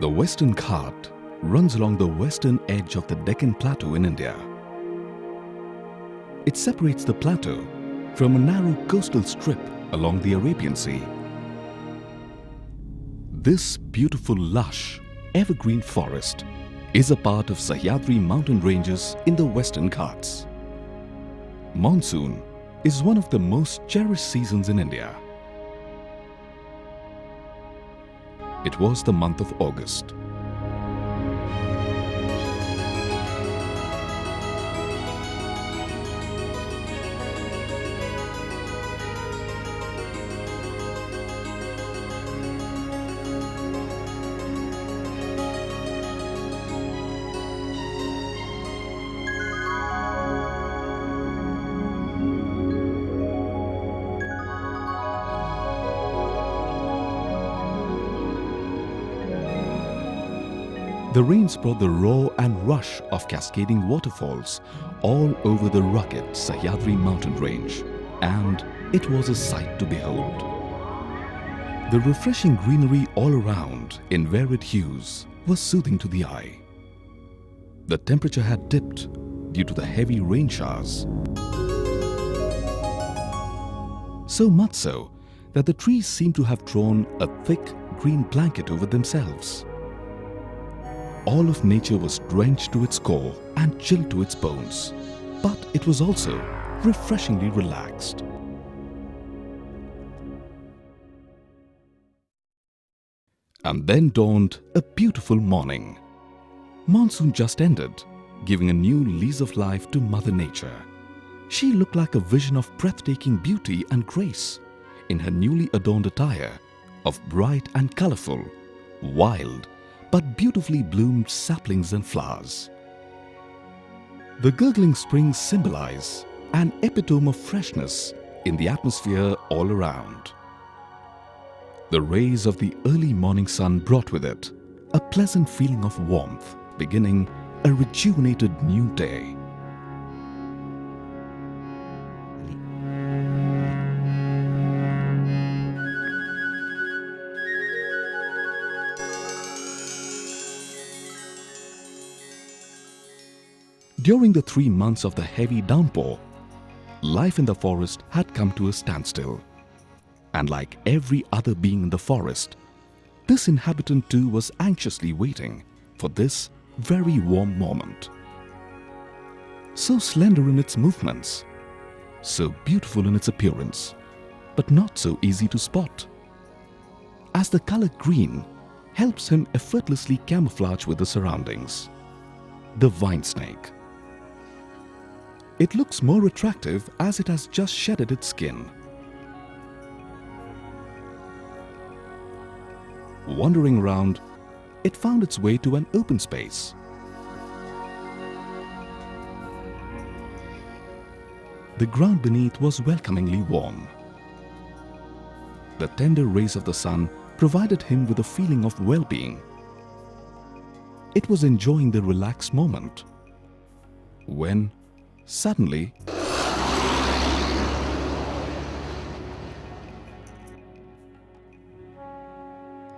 The Western Ghat runs along the western edge of the Deccan Plateau in India. It separates the plateau from a narrow coastal strip along the Arabian Sea. This beautiful, lush, evergreen forest is a part of Sahyadri mountain ranges in the Western Ghats. Monsoon is one of the most cherished seasons in India. It was the month of August. The rains brought the roar and rush of cascading waterfalls all over the rugged Sahyadri mountain range, and it was a sight to behold. The refreshing greenery all around in varied hues was soothing to the eye. The temperature had dipped due to the heavy rain showers. So much so that the trees seemed to have drawn a thick green blanket over themselves. All of nature was drenched to its core and chilled to its bones, but it was also refreshingly relaxed. And then dawned a beautiful morning. Monsoon just ended, giving a new lease of life to Mother Nature. She looked like a vision of breathtaking beauty and grace in her newly adorned attire of bright and colorful, wild, but beautifully bloomed saplings and flowers. The gurgling springs symbolize an epitome of freshness in the atmosphere all around. The rays of the early morning sun brought with it a pleasant feeling of warmth, beginning a rejuvenated new day. During the 3 months of the heavy downpour, life in the forest had come to a standstill. And like every other being in the forest, this inhabitant too was anxiously waiting for this very warm moment. So slender in its movements, so beautiful in its appearance, but not so easy to spot, as the color green helps him effortlessly camouflage with the surroundings. The vine snake. It looks more attractive as it has just shedded its skin. Wandering around, it found its way to an open space. The ground beneath was welcomingly warm. The tender rays of the sun provided him with a feeling of well-being. It was enjoying the relaxed moment when suddenly,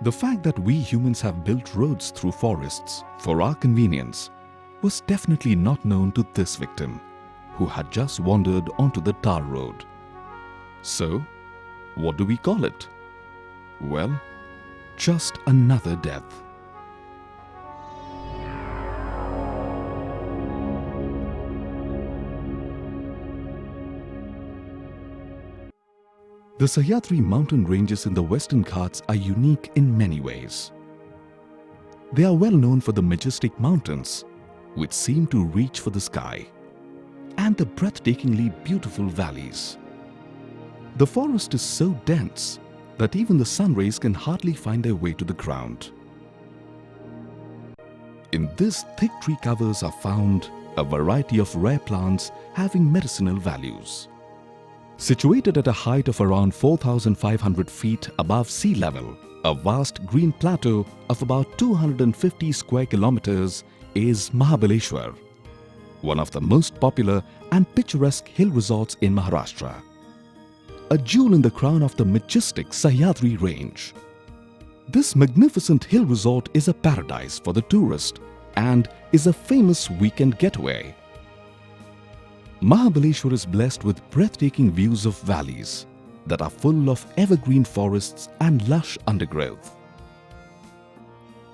the fact that we humans have built roads through forests for our convenience was definitely not known to this victim, who had just wandered onto the tar road. So, what do we call it? Well, just another death. The Sahyadri mountain ranges in the Western Ghats are unique in many ways. They are well known for the majestic mountains, which seem to reach for the sky, and the breathtakingly beautiful valleys. The forest is so dense that even the sun rays can hardly find their way to the ground. In this thick tree covers are found a variety of rare plants having medicinal values. Situated at a height of around 4,500 feet above sea level, a vast green plateau of about 250 square kilometers is Mahabaleshwar, one of the most popular and picturesque hill resorts in Maharashtra. A jewel in the crown of the majestic Sahyadri range. This magnificent hill resort is a paradise for the tourist and is a famous weekend getaway. Mahabaleshwar is blessed with breathtaking views of valleys that are full of evergreen forests and lush undergrowth.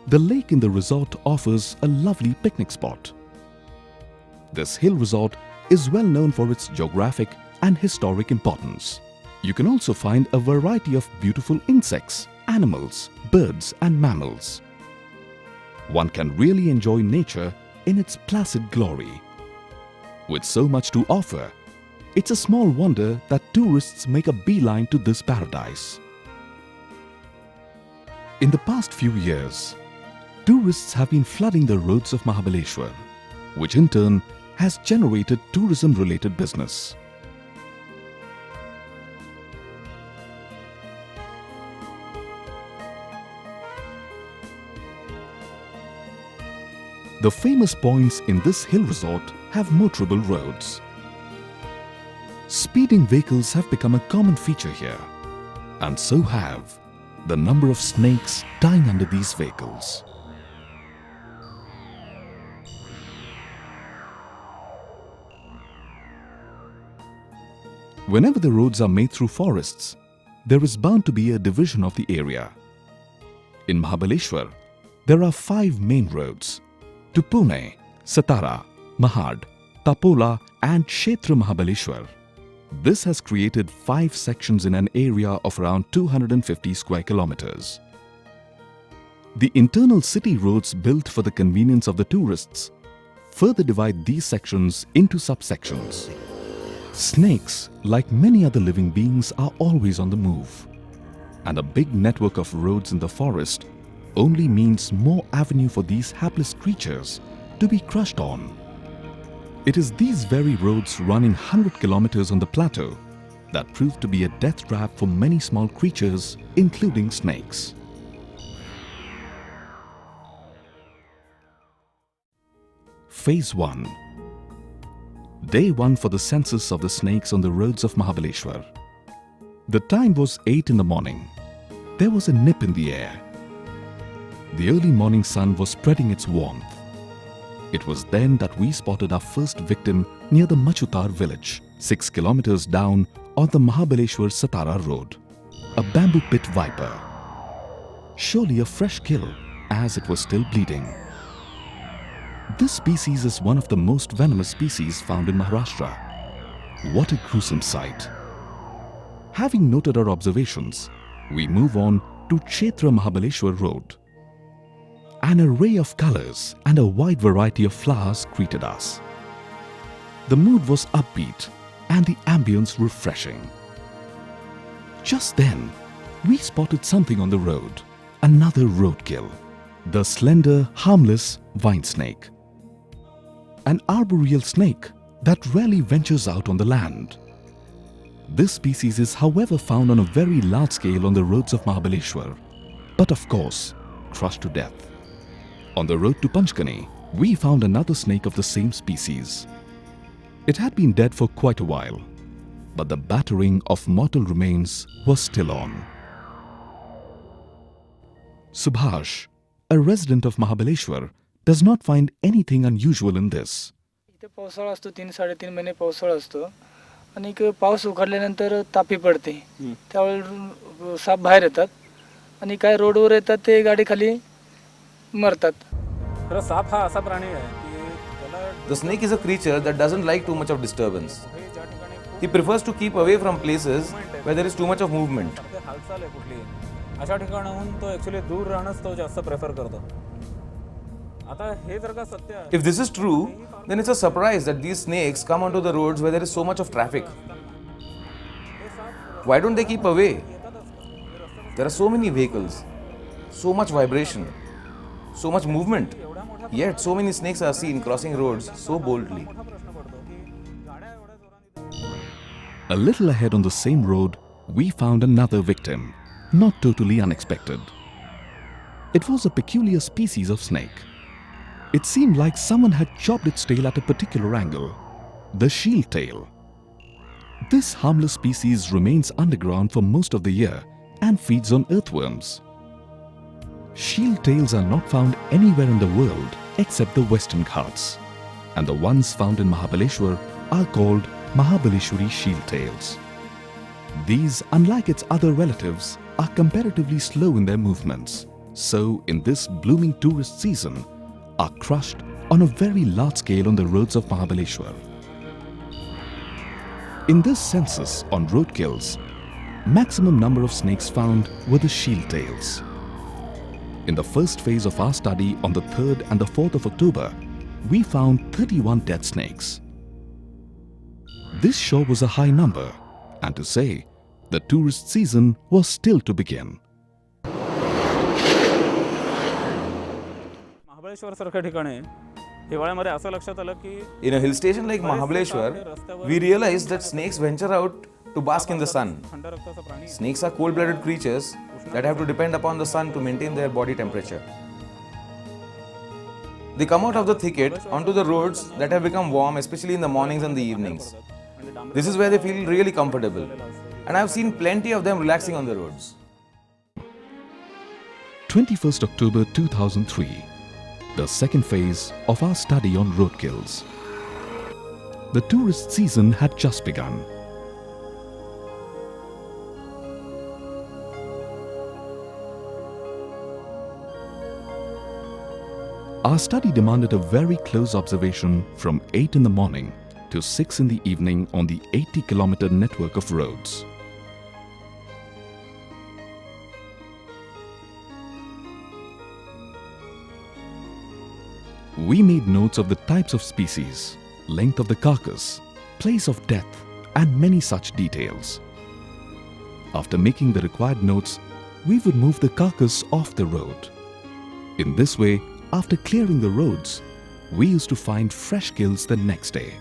The lake in the resort offers a lovely picnic spot. This hill resort is well known for its geographic and historic importance. You can also find a variety of beautiful insects, animals, birds and mammals. One can really enjoy nature in its placid glory. With so much to offer, it's a small wonder that tourists make a beeline to this paradise. In the past few years, tourists have been flooding the roads of Mahabaleshwar, which in turn has generated tourism-related business. The famous points in this hill resort have motorable roads. Speeding vehicles have become a common feature here, and so have the number of snakes dying under these vehicles. Whenever the roads are made through forests, there is bound to be a division of the area. In Mahabaleshwar, there are 5 main roads to Pune, Satara, Mahad, Tapola and Kshetra Mahabaleshwar. This has created 5 sections in an area of around 250 square kilometers. The internal city roads built for the convenience of the tourists further divide these sections into subsections. Snakes, like many other living beings, are always on the move. And a big network of roads in the forest only means more avenue for these hapless creatures to be crushed on. It is these very roads running 100 kilometers on the plateau that prove to be a death trap for many small creatures, including snakes. Phase 1. Day 1 for the census of the snakes on the roads of Mahabaleshwar. The time was 8 in the morning. There was a nip in the air. The early morning sun was spreading its warmth. It was then that we spotted our first victim near the Machutar village, 6 kilometers down on the Mahabaleshwar-Satara road. A bamboo pit viper. Surely a fresh kill, as it was still bleeding. This species is one of the most venomous species found in Maharashtra. What a gruesome sight. Having noted our observations, we move on to Kshetra Mahabaleshwar road. An array of colors and a wide variety of flowers greeted us. The mood was upbeat and the ambience refreshing. Just then, we spotted something on the road, another roadkill, the slender, harmless vine snake. An arboreal snake that rarely ventures out on the land. This species is, however, found on a very large scale on the roads of Mahabaleshwar, but of course, crushed to death. On the road to Panchkani, we found another snake of the same species. It had been dead for quite a while, but the battering of mortal remains was still on. Subhash, a resident of Mahabaleshwar, does not find anything unusual in this. इथे पावसाळा असतो 3-3.5 महिने पावसाळा असतो आणि पाऊस उघडल्यानंतर तापी पडते त्यावेळी साप बाहेर येतात आणि काय रोडवर येतात ते गाडी खाली मरतात. तर साप हा असा प्राणी आहे की त्याला The snake is a creature that doesn't like too much of disturbance. He prefers to keep away from places where there is too much of movement. हालचाल आहे कुठली अशा ठिकाणाहून तो ॲक्च्युली दूर राहणंच तो जास्त प्रेफर करतो. आता हे जर का सत्य आहे, If this is true, then it's a surprise that these snakes come onto the roads where there is so much of traffic. Why don't they keep away? There are so many vehicles, so much vibration, so much movement. Yet so many snakes are seen crossing roads so boldly. A little ahead on the same road, we found another victim, not totally unexpected. It was a peculiar species of snake. It seemed like someone had chopped its tail at a particular angle, the shield tail. This harmless species remains underground for most of the year and feeds on earthworms. Shield tails are not found anywhere in the world except the Western Ghats, and the ones found in Mahabaleshwar are called Mahabaleshwari shield tails. These, unlike its other relatives, are comparatively slow in their movements, so in this blooming tourist season are crushed on a very large scale on the roads of Mahabaleshwar. In this census on roadkills, maximum number of snakes found were the shield tails. In the first phase of our study on the 3rd and the 4th of October, we found 31 dead snakes. This sure was a high number, and to say, the tourist season was still to begin. Mahabaleshwar सारख्या ठिकाणी हिवाळ्यामध्ये असं लक्षात आलं की In a hill station like Mahabaleshwar, we realized that snakes venture out to bask in the sun. थंड रक्ताचा प्राणी Snakes are cold-blooded creatures that have to depend upon the sun to maintain their body temperature. They come out of the thicket onto the roads that have become warm, especially in the mornings and the evenings. This is where they feel really comfortable, and I have seen plenty of them relaxing on the roads. 21st October 2003, the second phase of our study on roadkills. The tourist season had just begun. Our study demanded a very close observation from 8 in the morning to 6 in the evening on the 80-kilometer network of roads. We made notes of the types of species, length of the carcass, place of death, and many such details. After making the required notes, we would move the carcass off the road. In this way, after clearing the roads, we used to find fresh kills the next day.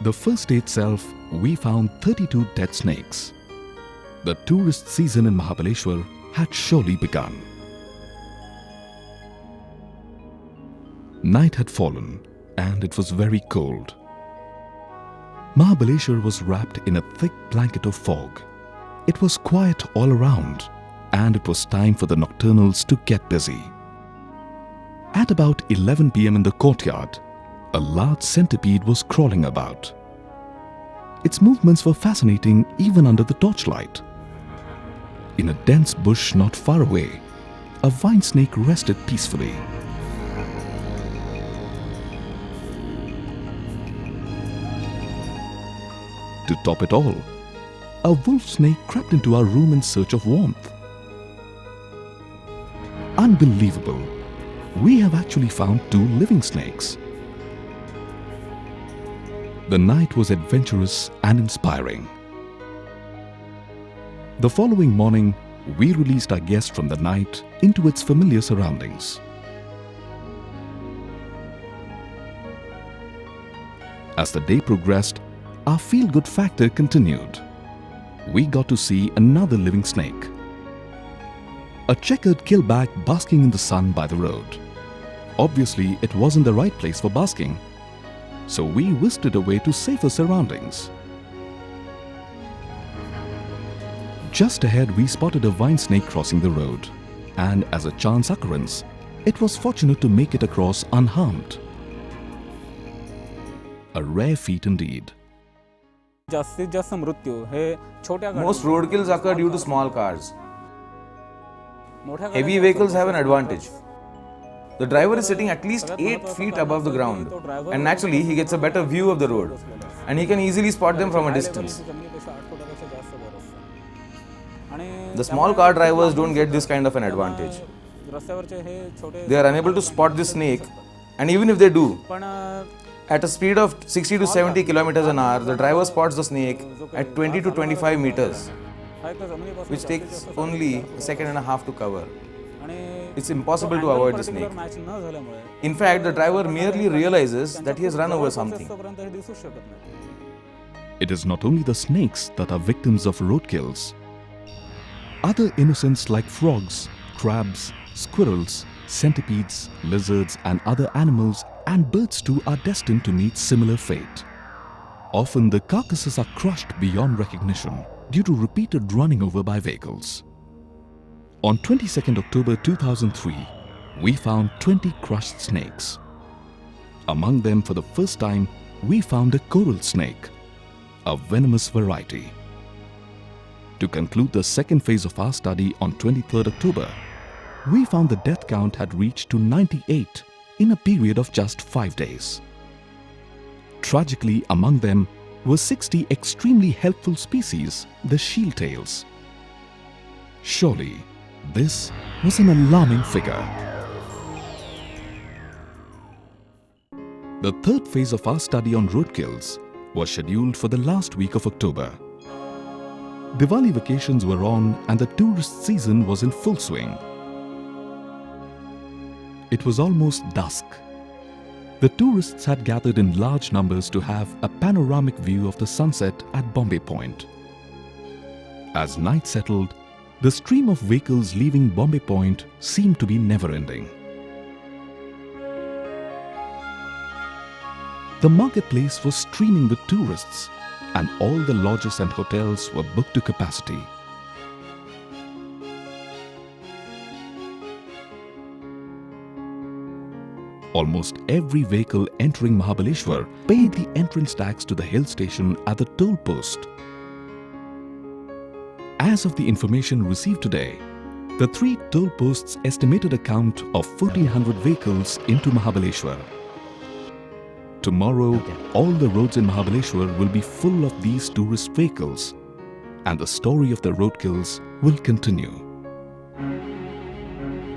The first day itself, we found 32 dead snakes. The tourist season in Mahabaleshwar had surely begun. Night had fallen and it was very cold. Mahabaleshwar was wrapped in a thick blanket of fog. It was quiet all around and it was time for the nocturnals to get busy. At about 11 p.m. in the courtyard, a large centipede was crawling about. Its movements were fascinating even under the torchlight. In a dense bush not far away, a vine snake rested peacefully. To top it all, a wolf snake crept into our room in search of warmth. Unbelievable! We have actually found 2 living snakes. The night was adventurous and inspiring. The following morning, we released our guest from the night into its familiar surroundings. As the day progressed, our feel-good factor continued. We got to see another living snake. A checkered killback basking in the sun by the road. Obviously, it wasn't the right place for basking, so we whisked it away to safer surroundings. Just ahead, we spotted a vine snake crossing the road, and as a chance occurrence, it was fortunate to make it across unharmed. A rare feat indeed. जास्तीत जास्त मृत्यू हे छोट्या Most roadkills occur due to small cars. मोठ्या Heavy vehicles have an advantage. The driver is sitting at least 8 feet above the ground, and naturally he gets a better view of the road, and he can easily spot them from a distance. The small car drivers don't get this kind of an advantage. They are unable to spot this snake, and even if they do, at a speed of 60 to 70 kilometers an hour, the driver spots the snake at 20 to 25 meters, which takes only a second and a half to cover. It's impossible to avoid the snake. In fact, the driver merely realizes that he has run over something. It is not only the snakes that are victims of roadkills. Other innocents like frogs, crabs, squirrels, centipedes, lizards and other animals and birds too are destined to meet similar fate. Often the carcasses are crushed beyond recognition due to repeated running over by vehicles. On 22nd October 2003, we found 20 crushed snakes. Among them, for the first time, we found a coral snake, a venomous variety. To conclude the second phase of our study on 23rd October, we found the death count had reached to 98 in a period of just 5 days. Tragically, among them were 60 extremely helpful species, the shield-tails. Surely, this was an alarming figure. The third phase of our study on roadkills was scheduled for the last week of October. Diwali vacations were on and the tourist season was in full swing. It was almost dusk. The tourists had gathered in large numbers to have a panoramic view of the sunset at Bombay Point. As night settled, the stream of vehicles leaving Bombay Point seemed to be never-ending. The marketplace was streaming with tourists, and all the lodges and hotels were booked to capacity. Almost every vehicle entering Mahabaleshwar paid the entrance tax to the hill station at the toll post. As of the information received today, the 3 toll posts estimated a count of 1,400 vehicles into Mahabaleshwar. Tomorrow, all the roads in Mahabaleshwar will be full of these tourist vehicles, and the story of the roadkills will continue.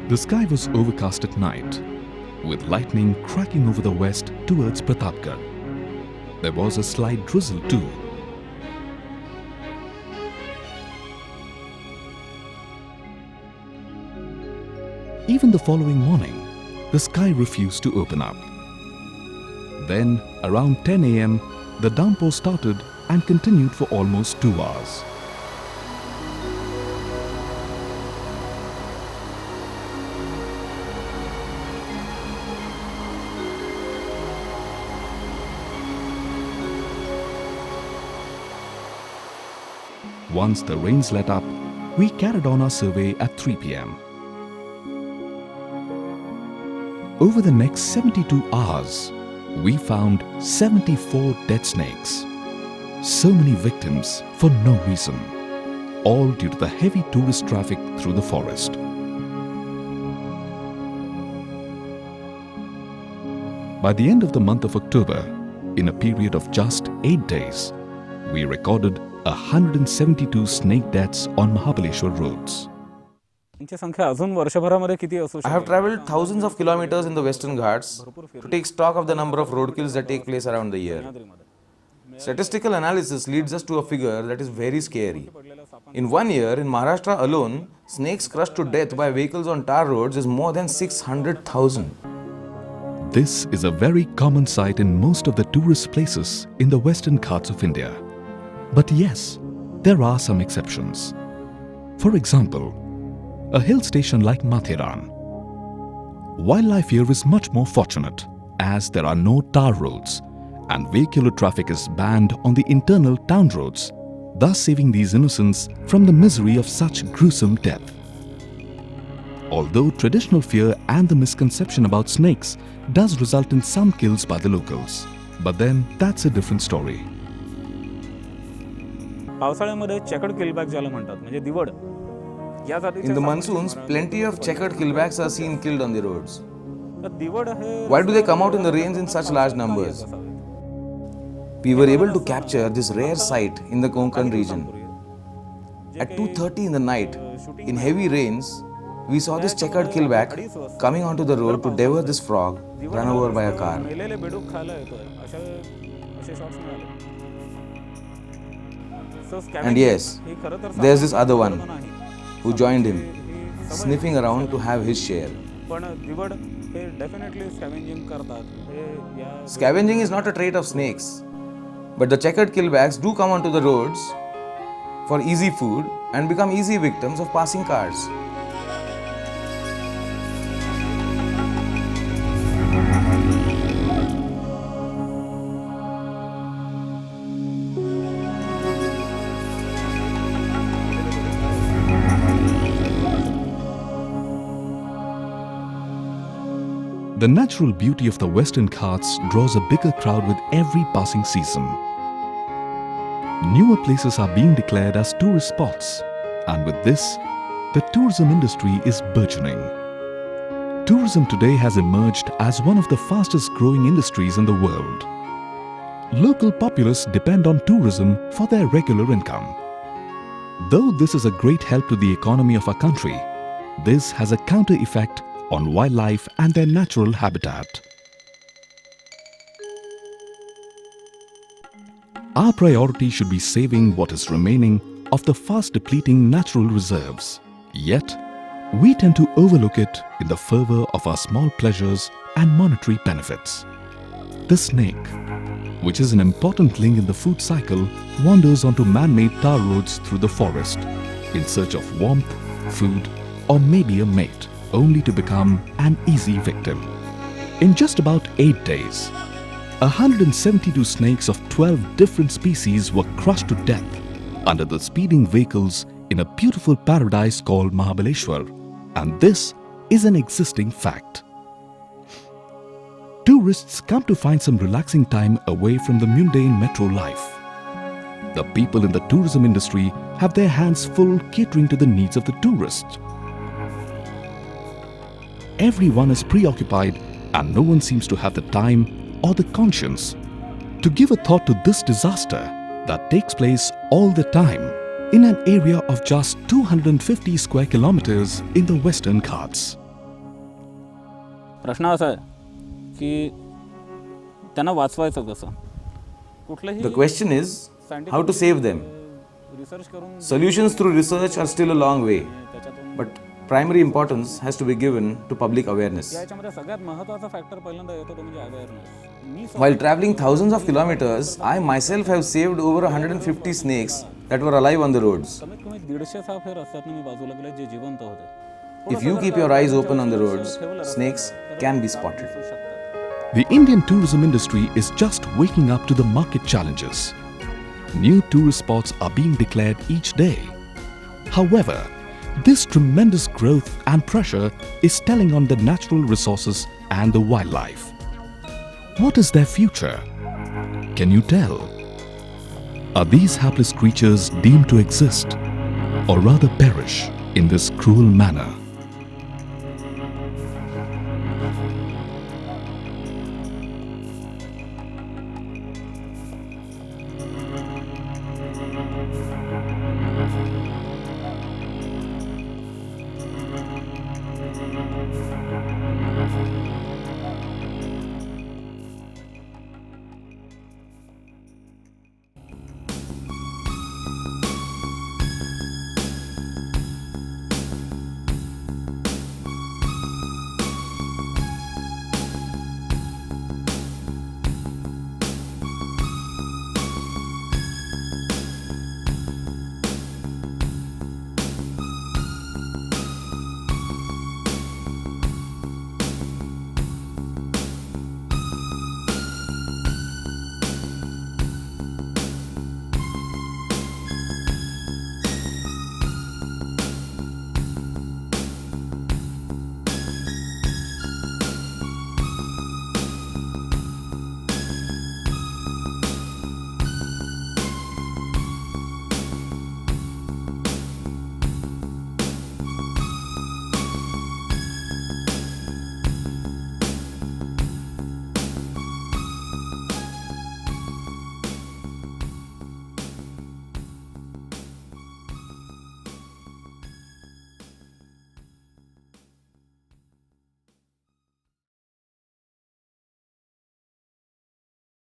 The sky was overcast at night, with lightning cracking over the west towards Pratapgarh. There was a slight drizzle too. Even the following morning, the sky refused to open up. Then, around 10 a.m., the downpour started and continued for almost 2 hours. Once the rains let up, we carried on our survey at 3 p.m. Over the next 72 hours, we found 74 dead snakes. So many victims for no reason, all due to the heavy tourist traffic through the forest. By the end of the month of October, in a period of just 8 days, we recorded 172 snake deaths on Mahabaleshwar roads. त्यांची संख्या अजून वर्षभरामध्ये किती असू I शकते? have traveled thousands of kilometers in the Western Ghats to take stock of the number of roadkills that take place around the year. Statistical analysis leads us to a figure that is very scary. In 1 year, in Maharashtra alone, snakes crushed to death by vehicles on tar roads is more than 600,000. This is a very common sight in most of the tourist places in the Western Ghats of India. But yes, there are some exceptions. For example, a hill station like Mathiran. Wildlife here is much more fortunate as there are no tar roads and vehicular traffic is banned on the internal town roads, thus saving these innocents from the misery of such gruesome death. Although traditional fear and the misconception about snakes does result in some kills by the locals, but then that's a different story. पावसाळ्यामध्ये checkered किलबॅक ज्याला म्हणतात म्हणजे दिवड या जातीचे In the monsoons, plenty of checkered killbacks are seen killed on the roads. दिवड hey Why do they come out in the rains in such large numbers? We were able to capture this rare sight in the Konkan region. At 2:30 in the night, in heavy rains, we saw this checkered killback coming onto the road to devour this frog run over by a car. मेलेले बेडूक खायला येतोय असे shots मिळाले. And yes, there's this other one who joined him, sniffing around to have his share. पण दिवड हे definitely स्कॅव्हेंजिंग करतात. हे या Scavenging is not a trait of snakes, but the checkered killbacks do come onto the roads for easy food and become easy victims of passing cars. The natural beauty of the Western Ghats draws a bigger crowd with every passing season. Newer places are being declared as tourist spots, and with this, the tourism industry is burgeoning. Tourism today has emerged as one of the fastest growing industries in the world. Local populace depend on tourism for their regular income. Though this is a great help to the economy of our country, this has a counter effect on wildlife and their natural habitat. Our priority should be saving what is remaining of the fast depleting natural reserves. Yet, we tend to overlook it in the fervor of our small pleasures and monetary benefits. The snake, which is an important link in the food cycle, wanders onto man-made tar roads through the forest in search of warmth, food, or maybe a mate, only to become an easy victim. In just about 8 days, 172 snakes of 12 different species were crushed to death under the speeding vehicles in a beautiful paradise called Mahabaleshwar, and this is an existing fact. Tourists come to find some relaxing time away from the mundane metro life. The people in the tourism industry have their hands full catering to the needs of the tourists. Everyone is preoccupied and no one seems to have the time or the conscience to give a thought to this disaster that takes place all the time in an area of just 250 square kilometers in the Western Ghats. प्रश्न असा आहे की त्यांना वाचवायचं कसं? कुठलंही The question is how to save them. Research करून Solutions through research are still a long way, त्याच्यातून but primary importance has to be given to public awareness. याच्यामध्ये सगळ्यात महत्त्वाचा फॅक्टर पहिल्यांदा येतो तो म्हणजे awareness. Me While traveling thousands of kilometers, I myself have saved over 150 snakes that were alive on the roads. कमीत कमी 150 साप हे रस्त्यातून मी बाजूला गेले जे जिवंत होते. If you keep your eyes open on the roads, snakes can be spotted. The Indian tourism industry is just waking up to the market challenges. New tourist spots are being declared each day. However, this tremendous growth and pressure is telling on the natural resources and the wildlife. What is their future? Can you tell? Are these hapless creatures deemed to exist, or rather perish in this cruel manner?